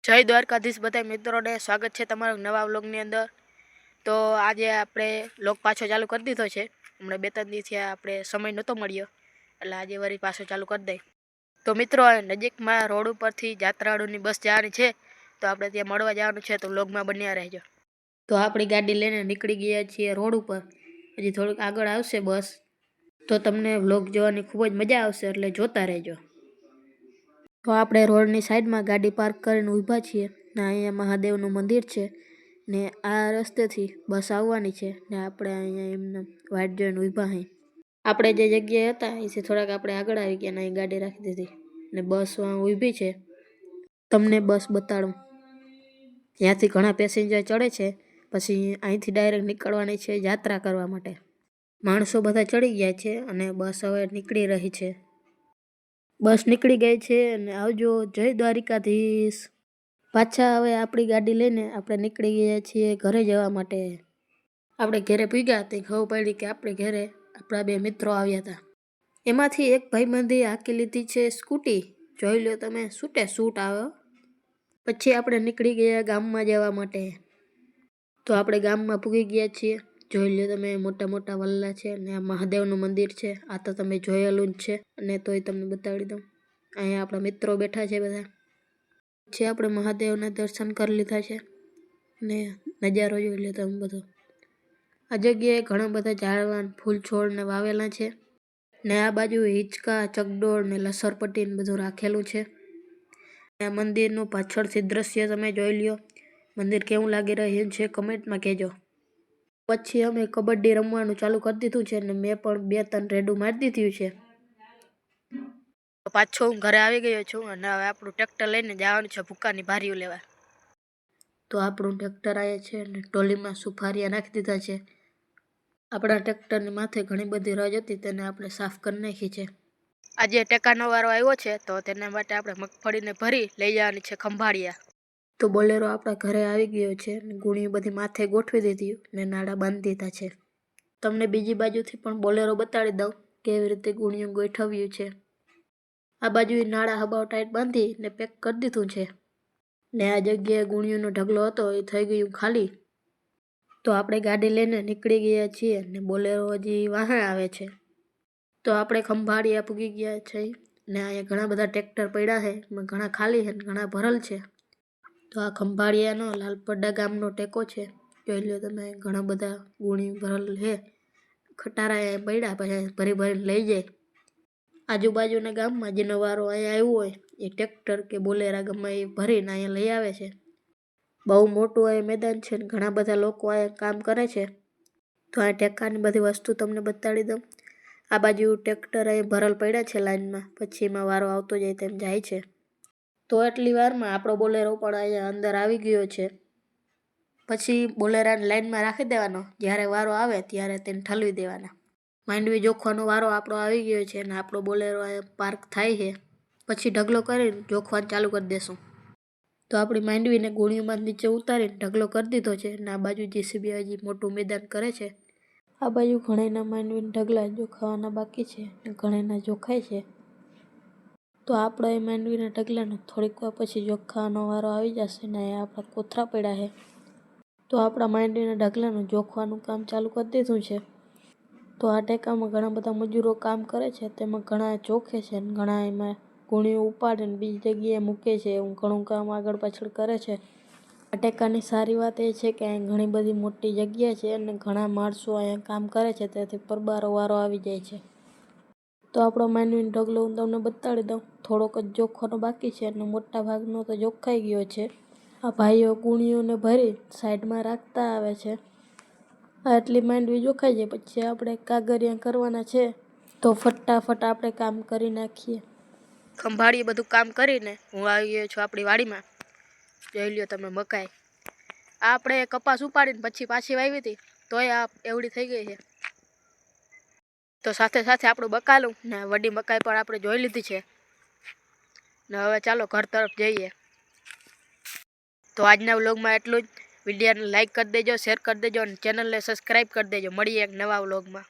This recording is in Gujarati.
જય દ્વારકાધીશ બધા મિત્રોને સ્વાગત છે તમારું નવા વ્લોગની અંદર। તો આજે આપણે વ્લોગ પાછો ચાલુ કરી દીધો છે। હમણાં 2-3 દિવસથી આપણે સમય નહોતો મળ્યો એટલે આજે વળી પાછો ચાલુ કરી દઈ। તો મિત્રો નજીકમાં રોડ ઉપરથી જાત્રાળુની બસ જવાની છે તો આપણે ત્યાં મળવા જવાનું છે, તો વ્લોગમાં બન્યા રહેજો। તો આપણી ગાડી લઈને નીકળી ગયા છીએ રોડ ઉપર, હજી થોડુંક આગળ આવશે બસ, તો તમને વ્લોગ જોવાની ખૂબ જ મજા આવશે એટલે જોતા રહેજો। તો આપણે રોડની સાઈડમાં ગાડી પાર્ક કરીને ઊભા છીએ ને અહીંયા મહાદેવનું મંદિર છે ને આ રસ્તેથી બસ આવવાની છે ને આપણે અહીંયા એમને વાટ જોઈને ઊભા હઈ। આપણે જે જગ્યાએ હતા એથી થોડાક આપણે આગળ આવી ગયા ને અહીં ગાડી રાખી દીધી ને બસ ઊભી છે। તમને બસ બતાડું, ત્યાંથી ઘણા પેસેન્જર ચડે છે, પછી અહીંથી ડાયરેક્ટ નીકળવાની છે યાત્રા કરવા માટે। માણસો બધા ચડી ગયા છે અને બસ હવે નીકળી રહી છે। બસ નીકળી ગઈ છે અને આવજો, જય દ્વારિકાધીશ। પાછા હવે આપણી ગાડી લઈને આપણે નીકળી ગયા છીએ ઘરે જવા માટે। આપણે ઘરે પૂગ્યા તે ખબર પડી કે આપણે ઘરે આપણા 2 મિત્રો આવ્યા હતા। એમાંથી એક ભાઈબંધે હાંકી લીધી છે સ્કૂટી, જોઈ લો તમે, શૂટ આવે। પછી આપણે નીકળી ગયા ગામમાં જવા માટે। તો આપણે ગામમાં પૂગી ગયા છીએ, જોઈ લો તમે, મોટા મોટા વલ્લા છે ને આ મહાદેવનું મંદિર છે। આ તો તમે જોયેલું જ છે અને તોય તમને બતાવી દઉં, અહીંયા આપણા મિત્રો બેઠા છે બધા। પછી આપણે મહાદેવના દર્શન કરી લીધા છે ને નજારો જોઈ લો તમે બધો। આ જગ્યાએ ઘણા બધા ઝાડવાન ફૂલ છોડને વાવેલા છે ને આ બાજુ હિંચકા, ચકડોળ ને લસરપટ્ટી ને બધું રાખેલું છે। આ મંદિરનું પાછળથી દ્રશ્ય તમે જોઈ લ્યો, મંદિર કેવું લાગી રહ્યું છે કમેન્ટમાં કહેજો। પછી અમે કબડ્ડી રમવાનું ચાલુ કરી દીધું છે ને મેં પણ 2-3 રેડું મારી દીધું છે। પાછો હું ઘરે આવી ગયો છું અને હવે આપણું ટ્રેક્ટર લઈને જવાનું છે ભૂક્કાની ભારીઓ લેવા। તો આપણું ટ્રેક્ટર આવ્યા છે અને ટોલીમાં સુફારિયા નાખી દીધા છે। આપણા ટ્રેક્ટરની માથે ઘણી બધી રજ હતી, તેને આપણે સાફ કરી નાખી છે। આજે ટેકાનો વારો આવ્યો છે તો તેના માટે આપણે મગફળીને ભરી લઈ જવાની છે ખંભાળિયા। તો બોલેરો આપણા ઘરે આવી ગયો છે અને ગુણીઓ બધી માથે ગોઠવી દીધી ને નાડા બાંધી દીધા છે। તમને બીજી બાજુથી પણ બોલેરો બતાડી દઉં કેવી રીતે ગુણીઓ ગોઠવ્યું છે। આ બાજુ નાળા હબાવ ટાઈટ બાંધી ને પેક કરી દીધું છે ને આ જગ્યાએ ગુણીઓનો ઢગલો હતો એ થઈ ગયું ખાલી। તો આપણે ગાડી લઈને નીકળી ગયા છીએ ને બોલેરો હજી વાહે આવે છે। તો આપણે ખંભાળિયા પૂગી ગયા છે ને અહીંયા ઘણા બધા ટ્રેક્ટર પડ્યા છે, ઘણા ખાલી છે ને ઘણા ભરેલ છે। તો આ ખંભાળિયાનો લાલપડા ગામનો ટેકો છે, જોઈ લો તમે, ઘણા બધા ગુણી ભરેલ છે। ખટારા પડ્યા પછી ભરી ભરીને લઈ જાય। આજુબાજુના ગામમાં જેનો વારો અહીંયા આવ્યો હોય એ ટ્રેક્ટર કે બોલેરા ગમે એ ભરીને અહીંયા લઈ આવે છે। બહુ મોટું અહીં મેદાન છે ને ઘણા બધા લોકો અહીંયા કામ કરે છે। તો આ ટેકાની બધી વસ્તુ તમને બતાડી દઉં। આ બાજુ ટ્રેક્ટર અહીં ભરેલ પડ્યા છે લાઈનમાં, પછી એમાં વારો આવતો જાય તેમ જાય છે। તો એટલી વારમાં આપણો બોલેરો પણ અહીંયા અંદર આવી ગયો છે। પછી બોલેરાને લાઈનમાં રાખી દેવાનો, જ્યારે વારો આવે ત્યારે તેને ઠલવી દેવાના। માંડવી જોખવાનો વારો આપણો આવી ગયો છે અને આપણો બોલેરો અહીંયા પાર્ક થાય છે, પછી ઢગલો કરીને જોખવાનું ચાલુ કરી દેશું। તો આપણી માંડવીને ગુણીઓમાં નીચે ઉતારીને ઢગલો કરી દીધો છે અને આ બાજુ જેસીબી હજી મોટું મેદાન કરે છે। આ બાજુ ઘણાના માંડવીના ઢગલા જોખાવાના બાકી છે અને ઘણાના જોખાય છે। તો આપણે એ માંડવીના ઢગલાનો થોડીક વાર પછી જોખાવાનો વારો આવી જશે ને અહીંયા આપણા કોથરા પડ્યા છે। તો આપણા માંડવીના ઢગલાનું જોખવાનું કામ ચાલુ કરી દીધું છે। તો આ ટેકામાં ઘણા બધા મજૂરો કામ કરે છે, તેમાં ઘણા જોખે છે અને ઘણા એમાં ગુણીઓ ઉપાડીને બીજી જગ્યાએ મૂકે છે, એવું ઘણું કામ આગળ પાછળ કરે છે। આ ટેકાની સારી વાત એ છે કે અહીં ઘણી બધી મોટી જગ્યા છે અને ઘણા માણસો અહીંયા કામ કરે છે, તેથી પરબારો વારો આવી જાય છે। તો આપણો માંડવીનો ઢગલો હું તમને બતાડી દઉં, થોડોક જ જોખવાનો બાકી છે અને મોટા ભાગનો તો જોખાઈ ગયો છે। આ ભાઈઓ ગુણીઓને ભરી સાઈડમાં રાખતા આવે છે। આટલી માંડવી જોખાઈ જાય પછી આપણે કાગરિયા કરવાના છે, તો ફટાફટ આપણે કામ કરી નાખીએ। ખંભાળીએ બધું કામ કરીને હું આવી ગયો છું આપણી વાડીમાં, જોઈ લ્યો તમે મકાઈ। આ આપણે કપાસ ઉપાડીને પછી પાછી વાવી હતી તોય આ એવડી થઈ ગઈ છે। તો સાથે સાથે આપણું બકાલું ને વડી મકાઈ પણ આપણે જોઈ લીધી છે ને હવે ચાલો ઘર તરફ જઈએ। તો આજના વ્લોગમાં એટલું જ। વિડીયોને લાઈક કરી દેજો, શેર કરી દેજો અને ચેનલને સબસ્ક્રાઈબ કરી દેજો। મળીએ એક નવા વ્લોગમાં।